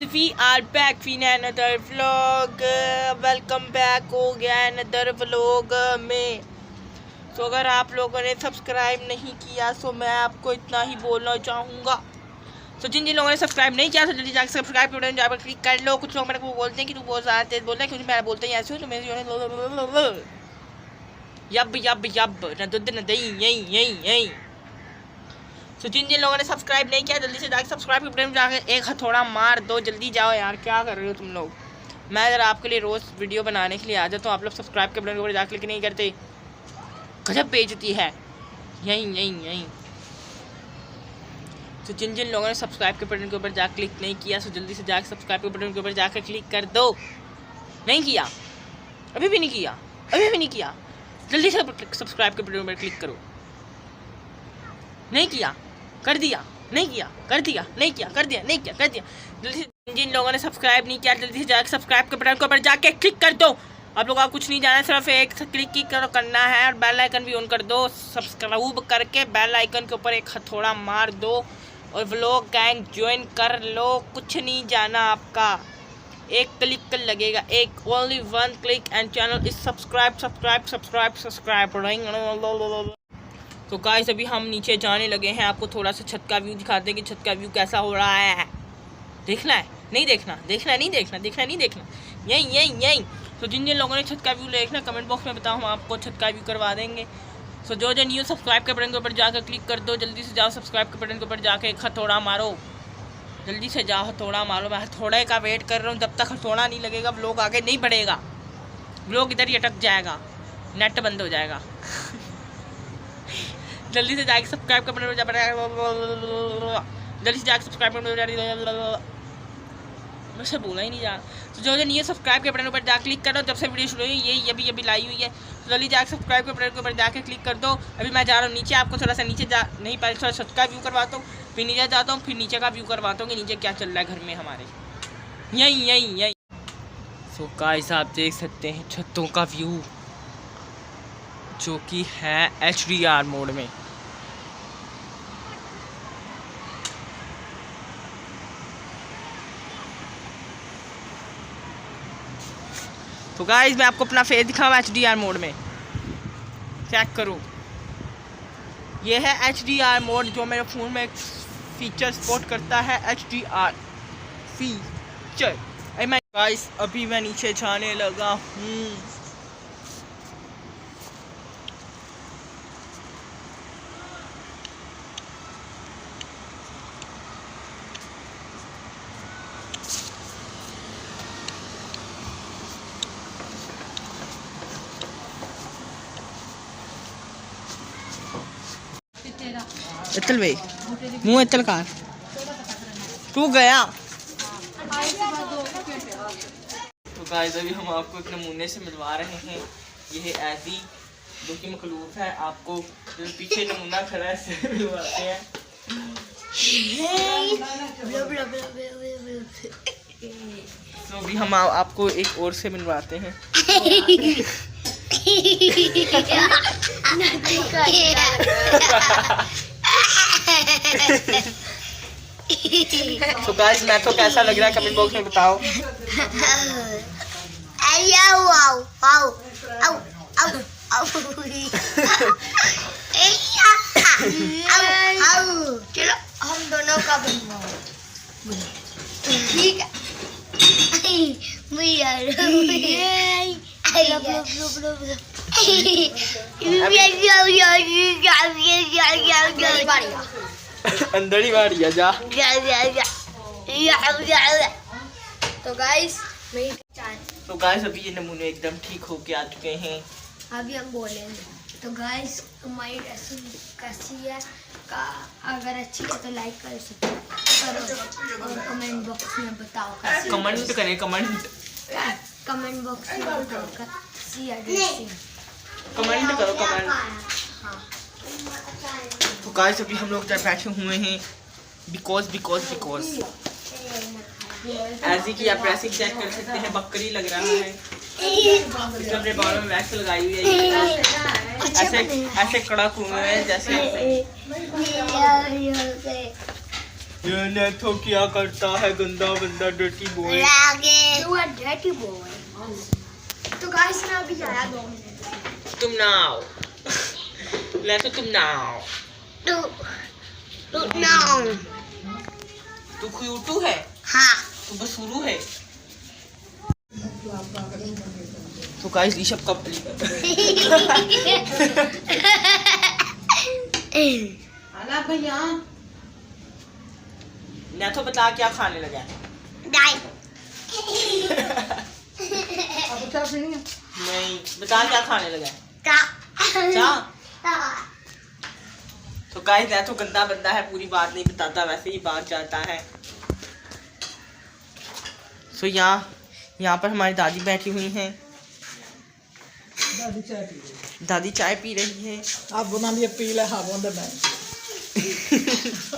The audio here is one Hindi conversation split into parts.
We are back in another vlog. Welcome back हो गया another vlog में। तो अगर आप लोगों ने सब्सक्राइब नहीं किया तो मैं आपको इतना ही बोलना चाहूँगा। तो जिन जिन लोगों ने सब्सक्राइब नहीं किया तो जल्दी जाकर सब्सक्राइब के बटन जहाँ पर क्लिक कर लो। कुछ लोग मेरे को बोलते हैं कि तू बहुत ज़्यादा तेज बोल रहा है, क्योंकि मैं बोलता ही ऐसे हूँ तो मेरे यब न दुध न दही यही यही यही। तो जिन जिन लोगों ने सब्सक्राइब नहीं किया जल्दी से जाकर सब्सक्राइब के बटन जाकर एक हथौड़ा मार दो। जल्दी जाओ यार, क्या कर रहे हो तुम लोग। मैं अगर आपके लिए रोज़ वीडियो बनाने के लिए आ जाता हूँ, आप लोग सब्सक्राइब के बटन के ऊपर जाकर क्लिक नहीं करते। गजब बेइज्जती है। यहीं यहीं यहीं। तो जिन जिन लोगों ने सब्सक्राइब के बटन के ऊपर जाकर क्लिक नहीं किया तो जल्दी से जाकर सब्सक्राइब के बटन के ऊपर जाकर क्लिक कर दो। नहीं किया, अभी भी नहीं किया, अभी भी नहीं किया, जल्दी से सब्सक्राइब के बटन पर क्लिक करो। नहीं किया, कर दिया, नहीं किया, कर दिया, नहीं किया, कर दिया, नहीं किया, कर दिया। जल्दी से जिन लोगों ने सब्सक्राइब नहीं किया जल्दी से जाकर सब्सक्राइब के बटन के ऊपर जाके क्लिक कर दो। आप लोगों का कुछ नहीं जाना, सिर्फ एक क्लिक ही करना है और बेल आइकन भी ऑन कर दो। सब्सक्राइब करके बेल आइकन के ऊपर एक हथौड़ा मार दो और व्लॉग गैंग ज्वाइन कर लो। कुछ नहीं जाना आपका, एक क्लिक कर लगेगा, एक only one click and channel is subscribe subscribe subscribe subscribe. तो गाइस अभी हम नीचे जाने लगे हैं। आपको थोड़ा सा छत का व्यू दिखाते हैं कि छत का व्यू कैसा हो रहा है। देखना है नहीं देखना, देखना नहीं देखना, देखना नहीं देखना, यहीं यहीं यहीं। तो जिन जिन लोगों ने छत का व्यू देखना कमेंट बॉक्स में बताओ, हम आपको छत का व्यू करवा देंगे। तो जो जो न्यू सब्सक्राइब के बटन के ऊपर जाकर क्लिक कर दो। जल्दी से जाओ सब्सक्राइब के बटन के ऊपर जाके एक हथौड़ा मारो। जल्दी से जाओ हथौड़ा मारो। मैं हथौड़े का वेट कर रहा हूँ, जब तक हथौड़ा नहीं लगेगा व्लॉग आगे नहीं बढ़ेगा, व्लॉग इधर ही अटक जाएगा, नेट बंद हो जाएगा। जल्दी से जाके सब्सक्राइब का बटन जल्दी से जाके सब्सक्राइब कर मुझसे बोला ही नहीं जा। तो जो नहीं है सब्सक्राइब के बटन पर जाकर क्लिक करो। जब से वीडियो शुरू हुई यही अभी अभी लाई हुई है, तो जल्दी जाकर सब्सक्राइब के बटन के ऊपर जाके क्लिक कर दो। अभी मैं जा रहा हूँ नीचे, आपको थोड़ा सा नीचे जा नहीं पहले थोड़ा छत का व्यू करवाता हूँ, फिर नीचे जाता हूँ, फिर नीचे का व्यू करवाता हूँ कि नीचे क्या चल रहा है घर में हमारे। यहीं यहीं यहीं। सो गाइस आप देख सकते हैं छतों का व्यू जो कि है HDR मोड में। तो गाइस मैं आपको अपना फेस दिखाऊँ HDR मोड में, चेक करो। ये है HDR मोड जो मेरे फ़ोन में फीचर सपोर्ट करता है, HDR फीचर। मैं गाइस अभी मैं नीचे जाने लगा हूँ। इतल भाई मुँह इतल कार तू गया। तो गाइस अभी हम आपको एक नमूने से मिलवा रहे हैं। ये है ऐसी जो कि मखलूफ है, आपको पीछे नमूना खड़ा है से मिलवाते हैं। तो अभी हम आपको एक और से मिलवाते हैं। तो गाइस मैं तो कैसा लग रहा है कमेंट बॉक्स में बताओ। चलो हम दोनों का बनवाओ, ठीक है। अंदर ही मारिया जा। तो गाइस अभी ये नमूने एकदम ठीक होके आ चुके हैं। अभी हम बोलेंगे। तो गाइस हमारी रेसिपी कैसी है का अगर अच्छी है तो लाइक कर सकते करो और कमेंट बॉक्स में बताओ कैसी। कमेंट करें, कमेंट बॉक्स में बताओ कैसी है ड्रेसिंग। कमेंट करो कमेंट। तो गाइस अभी हम लोग जब बैठे हुए हैं बिकॉज ऐसी कि आप ड्रेसिंग चेक कर सकते हैं, बकरी लग रहा है। इसने अपने बालों में वैक्स लगाई हुई है, ऐसे कड़क हुए हैं जैसे ये नेथो क्या करता है, गंदा बंदा, dirty boy. You are dirty boy. तो गाइस मैं अभी आया 2 मिनट। तुम ना आओ। नेथो तुम ना आओ। तू ना। तू क्यूटू है, हाँ। तू बसुरू है। तो गाइस ऋषभ कब आला भैया। नेथो बता क्या खाने लगा है? नहीं, बता क्या खाने लगा है? चाह। तो गाइस नेथो गंदा बंदा है, पूरी बात नहीं बताता, वैसे ही बात जाता है। सो यहाँ पर हमारी दादी बैठी हुई हैं। दादी चाय पी रही है। आप बना लिए पी ले, हाँ बोल मैं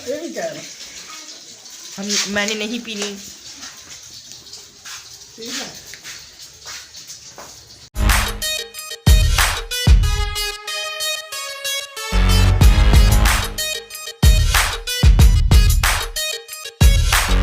ये भी कह रहा मैंने नहीं पीनी। ठीक है।